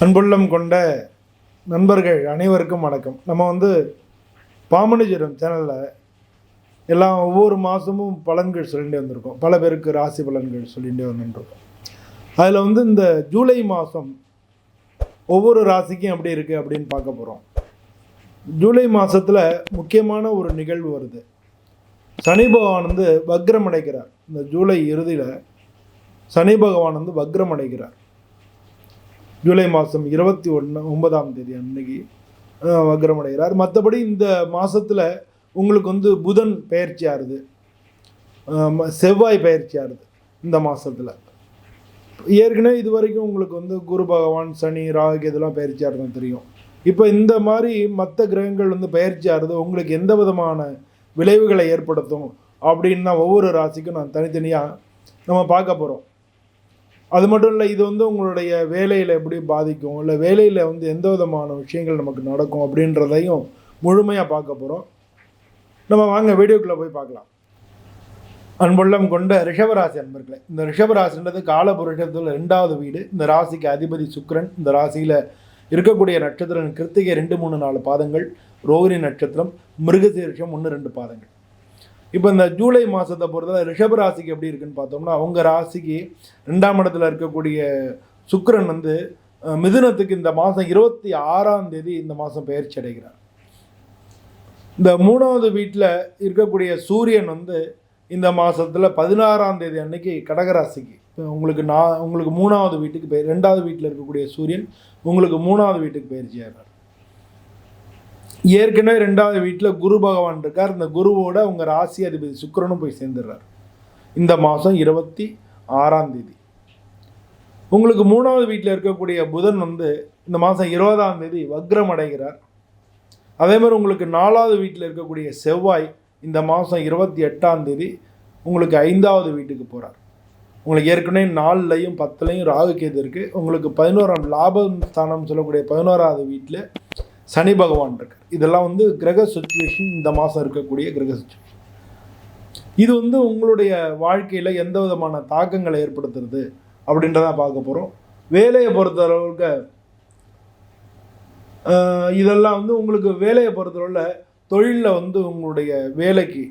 அன்புள்ளம் கொண்ட நண்பர்கள் அனைவருக்கும் வணக்கம். நம்ம பாமணிஜரம் சேனலில் எல்லாம் ஒவ்வொரு மாதமும் பலன்கள் சொல்லிகிட்டே வந்திருக்கோம். பல பேருக்கு ராசி பலன்கள் சொல்லிகிட்டே வந்துட்டுருக்கோம். அதில் இந்த ஜூலை மாதம் ஒவ்வொரு ராசிக்கும் எப்படி இருக்குது அப்படின்னு பார்க்க போகிறோம். ஜூலை மாதத்தில் முக்கியமான ஒரு நிகழ்வு வருது. சனி பகவான் வக்ரம் அடைகிறார். இந்த ஜூலை இறுதியில் சனி பகவான் வக்ரம் அடைகிறார். ஜூலை மாதம் 29ஆம் தேதி அன்னைக்கு வக்ரம் அடைகிறார். மற்றபடி இந்த மாதத்தில் உங்களுக்கு புதன் பயிற்சி ஆறுது, செவ்வாய் பயிற்சி ஆறுது. இந்த மாதத்தில் ஏற்கனவே இது வரைக்கும் உங்களுக்கு குரு பகவான், சனி, ராகு இதெல்லாம் பயிற்சி ஆறுதுன்னு தெரியும். இப்போ இந்த மாதிரி மற்ற கிரகங்கள் பயிற்சி ஆறுது உங்களுக்கு எந்த விதமான விளைவுகளை ஏற்படுத்தும் அப்படின்னு தான் ஒவ்வொரு ராசிக்கும் நான் தனித்தனியாக நம்ம பார்க்க போகிறோம். அது மட்டும் இல்லை, இது உங்களுடைய வேலையில் எப்படி பாதிக்கும், இல்லை வேலையில் எந்த விதமான விஷயங்கள் நமக்கு நடக்கும் அப்படின்றதையும் முழுமையாக பார்க்க போகிறோம். நம்ம வாங்க வீடியோக்குள்ளே போய் பார்க்கலாம். அன்புள்ளம் கொண்ட ரிஷபராசி அன்பர்களே, இந்த ரிஷபராசின்றது காலபுருஷத்தில் 2வது வீடு. இந்த ராசிக்கு அதிபதி சுக்கிரன். இந்த ராசியில் இருக்கக்கூடிய நட்சத்திரம் கிருத்திகை 2, 3, 4 பாதங்கள், ரோகிணி நட்சத்திரம், மிருகசீரிஷம் 1, 2 பாதங்கள். இப்போ இந்த ஜூலை மாதத்தை பொறுத்தவரை ரிஷபராசிக்கு எப்படி இருக்குன்னு பார்த்தோம்னா, அவங்க ராசிக்கு 2ஆம் இடத்துல இருக்கக்கூடிய சுக்கிரன் மிதுனத்துக்கு இந்த மாதம் 26ஆம் தேதி இந்த மாதம் பயிற்சி அடைகிறார். இந்த 3வது வீட்டில் இருக்கக்கூடிய சூரியன் இந்த மாதத்தில் 16ஆம் தேதி அன்னைக்கு கடகராசிக்கு உங்களுக்கு 3வது வீட்டுக்கு 2வது வீட்டில் இருக்கக்கூடிய சூரியன் உங்களுக்கு 3வது வீட்டுக்கு பயிற்சி ஆகிறார். ஏற்கனவே 2வது வீட்டில் குரு பகவான் இருக்கார். இந்த குருவோட உங்கள் ராசி அதிபதி சுக்கிரனும் போய் சேர்ந்துடுறார். இந்த மாதம் 26ஆம் தேதி உங்களுக்கு 3வது வீட்டில் இருக்கக்கூடிய புதன் இந்த மாதம் 20ஆம் தேதி வக்ரம் அடைகிறார். அதே மாதிரி உங்களுக்கு 4வது வீட்டில் இருக்கக்கூடிய செவ்வாய் இந்த மாதம் 28ஆம் தேதி உங்களுக்கு 5வது வீட்டுக்கு போகிறார். உங்களுக்கு ஏற்கனவே 4லையும் 10லையும் ராகு கேது இருக்குது. உங்களுக்கு 11ஆம் லாபம் ஸ்தானம் சொல்லக்கூடிய 11வது வீட்டில் சனி பகவான் இருக்கு. இதெல்லாம் கிரக சுச்சுவேஷன், இந்த மாதம் இருக்கக்கூடிய கிரக சுச்சுவேஷன். இது உங்களுடைய வாழ்க்கையில் எந்த விதமான தாக்கங்களை ஏற்படுத்துறது அப்படின்றதான் பார்க்க போகிறோம். வேலையை பொறுத்தளவுக்கு இதெல்லாம் உங்களுக்கு வேலையை பொறுத்தளவில் தொழிலில் உங்களுடைய வேலைக்கு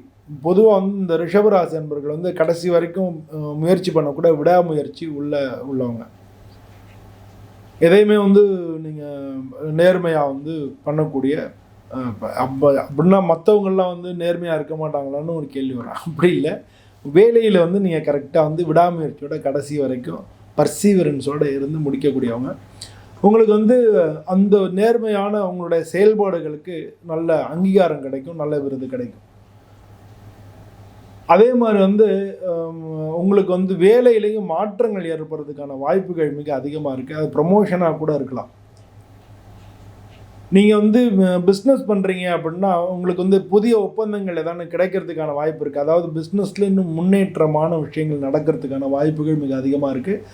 பொதுவாக இந்த ரிஷபராசி அன்பர்கள் கடைசி வரைக்கும் முயற்சி பண்ணக்கூட விடாமுயற்சி உள்ளவங்க. எதையுமே நீங்கள் நேர்மையாக பண்ணக்கூடிய அப்படின்னா மற்றவங்கள்லாம் நேர்மையாக இருக்க மாட்டாங்களான்னு ஒரு கேள்வி வரும். அப்படி இல்லை, வேலையில் நீங்கள் கரெக்டாக விடாமுயற்சியோட கடைசி வரைக்கும் பர்சீவரன்ஸோடு இருந்து முடிக்கக்கூடியவங்க. உங்களுக்கு அந்த நேர்மையான உங்களுடைய செயல்பாடுகளுக்கு நல்ல அங்கீகாரம் கிடைக்கும், நல்ல விருது கிடைக்கும். அதே மாதிரி உங்களுக்கு வேலையிலையும் மாற்றங்கள் ஏற்படுறதுக்கான வாய்ப்புகள் மிக அதிகமாக இருக்குது. அது ப்ரமோஷனாக கூட இருக்கலாம். நீங்கள் பிஸ்னஸ் பண்ணுறீங்க அப்படின்னா உங்களுக்கு புதிய ஒப்பந்தங்கள் எதாவது கிடைக்கிறதுக்கான வாய்ப்பு இருக்குது. அதாவது பிஸ்னஸில் இன்னும் முன்னேற்றமான விஷயங்கள் நடக்கிறதுக்கான வாய்ப்புகள் மிக அதிகமாக இருக்குது.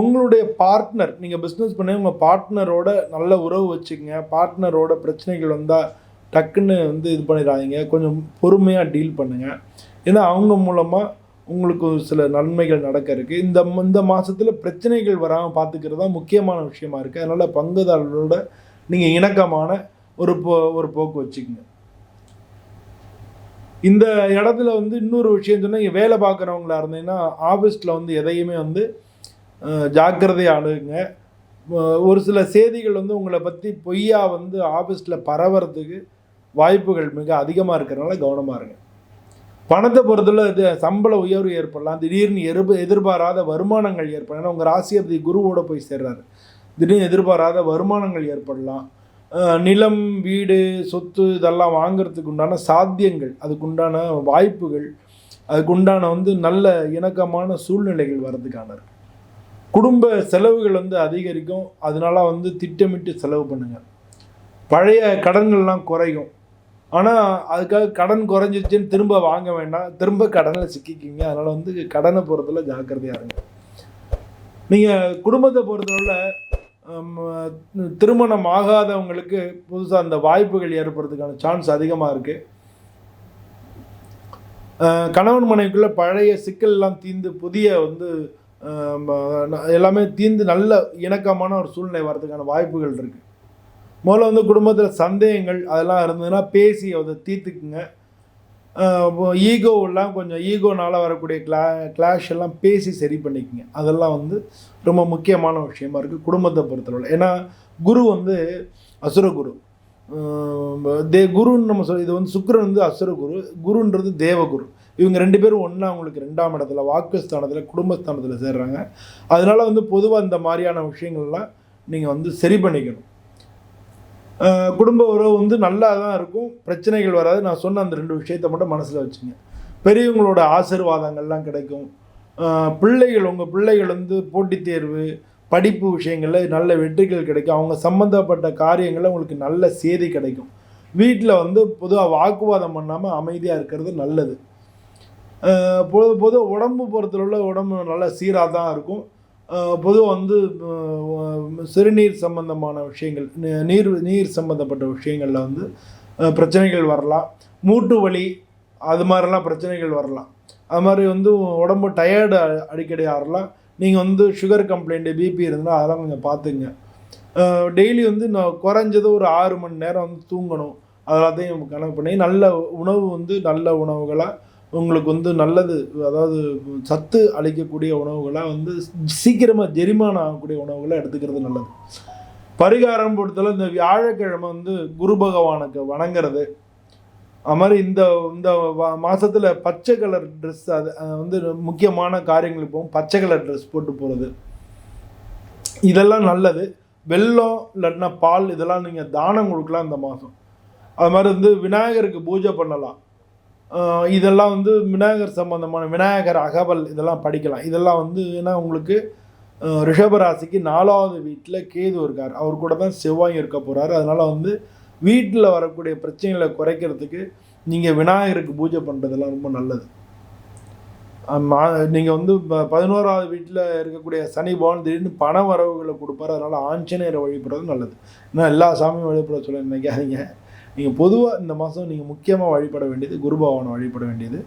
உங்களுடைய பார்ட்னர், நீங்கள் பிஸ்னஸ் பண்ணி உங்கள் பார்ட்னரோட நல்ல உறவு வச்சுக்கங்க. பார்ட்னரோட பிரச்சனைகள் வந்தால் டக்குன்னு இது பண்ணிடாதீங்க. கொஞ்சம் பொறுமையாக டீல் பண்ணுங்கள். ஏன்னா அவங்க மூலமாக உங்களுக்கு சில நன்மைகள் நடக்க இருக்குது. இந்த மாதத்தில் பிரச்சனைகள் வராமல் பார்த்துக்கிறது தான் முக்கியமான விஷயமா இருக்குது. அதனால் பங்குதாரர்களோட நீங்கள் இணக்கமான ஒரு போக்கு வச்சுக்கோங்க. இந்த இடத்துல இன்னொரு விஷயம் சொன்னால், நீங்கள் வேலை பார்க்குறவங்களா இருந்தீங்கன்னா ஆஃபீஸில் எதையுமே ஜாக்கிரதையாக அணுகுங்க. ஒரு சில செய்திகள் உங்களை பற்றி பொய்யா ஆஃபீஸில் பரவறதுக்கு வாய்ப்புகள் மிக அதிகமாக இருக்கிறனால கவனமாக இருங்க. பணத்தை பொறுத்தவரை சம்பள உயர்வு ஏற்படலாம். திடீர்னு எதிர்பாராத வருமானங்கள் ஏற்படலாம். ஏன்னா உங்கள் ராசிபதி குருவோடு போய் சேர்றாரு. திடீர்னு எதிர்பாராத வருமானங்கள் ஏற்படலாம். நிலம், வீடு, சொத்து இதெல்லாம் வாங்கிறதுக்கு உண்டான சாத்தியங்கள், அதுக்குண்டான வாய்ப்புகள், அதுக்குண்டான நல்ல இணக்கமான சூழ்நிலைகள் வர்றதுக்கான குடும்ப செலவுகள் அதிகரிக்கும். அதனால திட்டமிட்டு செலவு பண்ணுங்கள். பழைய கடன்கள்லாம் குறையும். ஆனால் அதுக்காக கடன் குறைஞ்சிருச்சுன்னு திரும்ப வாங்க வேண்டாம், திரும்ப கடனில் சிக்கிக்கிங்க. அதனால் கடனை பொறுத்தவரை ஜாக்கிரதையாக இருங்க. நீங்கள் குடும்பத்தை பொறுத்தவரை திருமணம் ஆகாதவங்களுக்கு புதுசாக அந்த வாய்ப்புகள் ஏற்படுறதுக்கான சான்ஸ் அதிகமாக இருக்குது. கணவன் மனைவிக்குள்ளே பழைய சிக்கல்லாம் தீர்ந்து புதிய எல்லாமே தீர்ந்து நல்ல இணக்கமான ஒரு சூழ்நிலை வர்றதுக்கான வாய்ப்புகள் இருக்குது. முதல்ல வந்து குடும்பத்தில் சந்தேகங்கள் அதெல்லாம் இருந்ததுன்னா பேசி அதை தீர்த்துக்குங்க. ஈகோவெல்லாம் கொஞ்சம் ஈகோனால் வரக்கூடிய கிளாஷ் எல்லாம் பேசி சரி பண்ணிக்கோங்க. அதெல்லாம் வந்து ரொம்ப முக்கியமான விஷயமா இருக்குது குடும்பத்தை பொறுத்தளவில். ஏன்னா குரு வந்து அசுரகுரு, குருன்னு நம்ம இது வந்து சுக்கிரன் வந்து அசுரகுரு, குருன்றது தேவகுரு. இவங்க 2 பேரும் ஒன்றா அவங்களுக்கு 2ஆம் இடத்துல வாக்குஸ்தானத்தில் குடும்பஸ்தானத்தில் சேர்றாங்க. அதனால் வந்து பொதுவாக இந்த மாதிரியான விஷயங்கள்லாம் நீங்கள் வந்து சரி பண்ணிக்கணும். குடும்ப உறவு வந்து நல்லா தான் இருக்கும், பிரச்சனைகள் வராது. நான் சொன்ன அந்த 2 விஷயத்தை மட்டும் மனசில் வச்சுங்க. பெரியவங்களோட ஆசீர்வாதங்கள்லாம் கிடைக்கும். உங்கள் பிள்ளைகள் வந்து போட்டித் தேர்வு படிப்பு விஷயங்களில் நல்ல வெற்றிகள் கிடைக்கும். அவங்க சம்மந்தப்பட்ட காரியங்களில் உங்களுக்கு நல்ல செய்தி கிடைக்கும். வீட்டில் வந்து பொதுவாக வாக்குவாதம் பண்ணாமல் அமைதியாக இருக்கிறது நல்லது. பொதுவாக உடம்பு பொறுத்தளவில் உடம்பு நல்லா சீராக தான் இருக்கும். பொதுவாக வந்து சிறுநீர் சம்பந்தமான விஷயங்கள், நீர் சம்பந்தப்பட்ட விஷயங்களில் வந்து பிரச்சனைகள் வரலாம். மூட்டு வலி அது மாதிரிலாம் பிரச்சனைகள் வரலாம். அது மாதிரி வந்து உடம்பு டயர்டு அடிக்கடி ஆறலாம். நீங்கள் வந்து சுகர் கம்ப்ளைண்ட்டு பிபி இருந்தால் அதெல்லாம் கொஞ்சம் பார்த்துங்க. டெய்லி வந்து நான் குறைஞ்சது ஒரு 6 மணி நேரம் வந்து தூங்கணும். அதெல்லாத்தையும் கணக்கு பண்ணி நல்ல உணவு வந்து நல்ல உணவுகளாக உங்களுக்கு வந்து நல்லது, அதாவது சத்து அளிக்கக்கூடிய உணவுகளாக வந்து சீக்கிரமாக ஜெரிமானம் ஆகக்கூடிய உணவுகளை எடுத்துக்கிறது நல்லது. பரிகாரம் பொறுத்தளவு இந்த வியாழக்கிழமை வந்து குரு பகவானுக்கு வணங்குறது. அது மாதிரி இந்த இந்த மாதத்தில் பச்சை கலர் ட்ரெஸ், அது வந்து முக்கியமான காரியங்களுக்கு போகும். பச்சை கலர் ட்ரெஸ் போட்டு போகிறது இதெல்லாம் நல்லது. வெல்லம் இல்லைன்னா பால் இதெல்லாம் நீங்கள் தானம் கொடுக்கலாம் இந்த மாதம். அது மாதிரி வந்து விநாயகருக்கு பூஜை பண்ணலாம். இதெல்லாம் வந்து விநாயகர் சம்பந்தமான விநாயகர் அகவல் இதெல்லாம் படிக்கலாம். இதெல்லாம் வந்து ஏன்னா உங்களுக்கு ரிஷபராசிக்கு 4வது வீட்டில் கேது இருக்கார், அவர் கூட தான் செவ்வாய் இருக்க போகிறாரு. அதனால் வந்து வீட்டில் வரக்கூடிய பிரச்சனைகளை குறைக்கிறதுக்கு நீங்கள் விநாயகருக்கு பூஜை பண்ணுறதெல்லாம் ரொம்ப நல்லது. நீங்கள் வந்து 11வது வீட்டில் இருக்கக்கூடிய சனி பகவான் திடீர்னு பண வரவுகளை கொடுப்பாரு. அதனால் ஆஞ்சநேயரை வழிபடுறது நல்லது. ஏன்னா எல்லா சாமியும் வழிபட சொல்ல நினைக்காதீங்க. நீங்கள் பொதுவாக இந்த மாதம் நீங்கள் முக்கியமாக வழிபட வேண்டியது குரு பகவானை வழிபட வேண்டியது,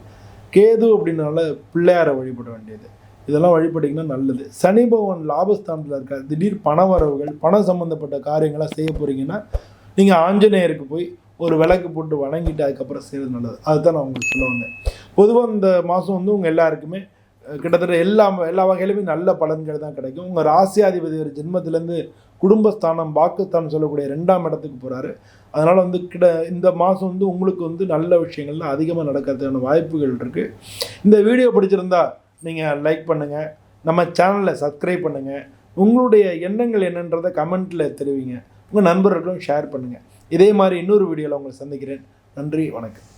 கேது அப்படின்னால பிள்ளையாரை வழிபட வேண்டியது. இதெல்லாம் வழிபட்டிங்கன்னா நல்லது. சனி பகவான் லாபஸ்தானத்தில் இருக்கார். திடீர் பண வரவுகள் பணம் சம்மந்தப்பட்ட காரியங்களாக செய்ய போகிறீங்கன்னா நீங்கள் ஆஞ்சநேயருக்கு போய் ஒரு விளக்கு போட்டு வணங்கிட்டு அதுக்கப்புறம் செய்கிறது நல்லது. அதுதான் நான் உங்களுக்கு சொல்ல வந்தேன். பொதுவாக இந்த மாதம் வந்து உங்கள் எல்லாருக்குமே கிட்டத்தட்ட எல்லா வகையிலுமே நல்ல பலன்கள் தான் கிடைக்கும். உங்கள் ராசியாதிபதி ஒரு ஜென்மத்திலேருந்து குடும்பஸ்தானம் வாக்குஸ்தானம் சொல்லக்கூடிய 2ஆம் இடத்துக்கு போகிறாரு. அதனால் வந்து இந்த மாதம் வந்து உங்களுக்கு வந்து நல்ல விஷயங்கள்லாம் அதிகமாக நடக்கிறதுக்கான வாய்ப்புகள் இருக்குது. இந்த வீடியோ பிடிச்சிருந்தா நீங்கள் லைக் பண்ணுங்கள், நம்ம சேனலில் சப்ஸ்கிரைப் பண்ணுங்கள், உங்களுடைய எண்ணங்கள் என்னன்றதை கமெண்ட்டில் தெரிவிங்க, உங்கள் நண்பர்களும் ஷேர் பண்ணுங்கள். இதே மாதிரி இன்னொரு வீடியோவில் உங்களை சந்திக்கிறேன். நன்றி, வணக்கம்.